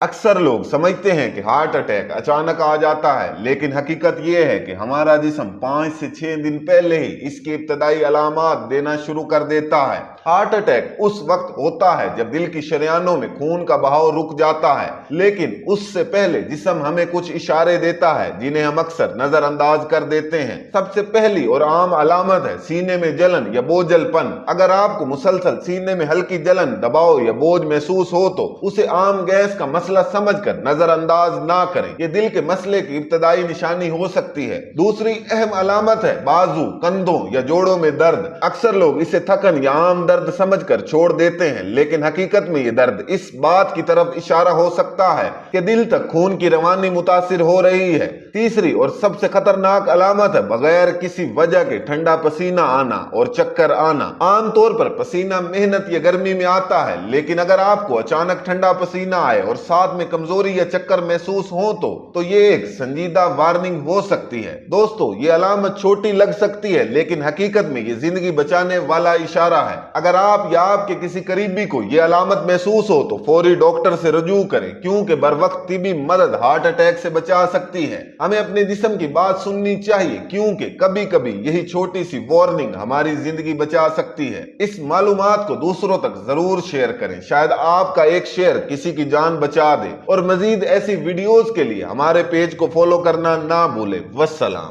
अक्सर लोग समझते हैं कि हार्ट अटैक अचानक आ जाता है, लेकिन हकीकत यह है कि हमारा जिस्म 5 से 6 दिन पहले ही इसकी इब्तदाई अलामात देना शुरू कर देता है। हार्ट अटैक उस वक्त होता है जब दिल की शरियानों में खून का बहाव रुक जाता है, लेकिन उससे पहले जिस्म हमें कुछ इशारे देता है जिन्हें हम अक्सर नजरअंदाज कर देते हैं। सबसे पहली और आम अलामत है सीने में जलन या बोझलपन। अगर आपको मुसलसल सीने में हल्की जलन, दबाव या बोझ महसूस हो तो उसे आम गैस का मसला समझकर नजरअंदाज ना करें। ये दिल के मसले की इब्तदाई निशानी हो सकती है। दूसरी अहम अलामत है बाजू, कंधों या जोड़ों में दर्द। अक्सर लोग इसे थकन या आम दर्द समझकर छोड़ देते हैं, लेकिन हकीकत में ये दर्द इस बात की तरफ इशारा हो सकता है कि दिल तक खून की रवानी मुतासिर हो रही है। तीसरी और सबसे खतरनाक अलामत है बगैर किसी वजह के ठंडा पसीना आना और चक्कर आना। आमतौर पर पसीना मेहनत या गर्मी में आता है, लेकिन अगर आपको अचानक ठंडा पसीना आए और साथ में कमजोरी या चक्कर महसूस हो तो ये एक संजीदा वार्निंग हो सकती है। दोस्तों, ये अलामत छोटी लग सकती है, लेकिन हकीकत में ये जिंदगी बचाने वाला इशारा है। अगर आप या आपके किसी करीबी को ये अलामत महसूस हो तो फौरी डॉक्टर से रजू करें, क्योंकि बरवक्त तिबी मदद हार्ट अटैक से बचा सकती है। हमें अपने जिस्म की बात सुननी चाहिए, क्योंकि कभी कभी यही छोटी सी वार्निंग हमारी जिंदगी बचा सकती है। इस मालूमात को दूसरों तक जरूर शेयर करें, शायद आपका एक शेयर किसी की जान बचा दे। और मजीद ऐसी वीडियोस के लिए हमारे पेज को फॉलो करना ना भूलें। वस्सलाम।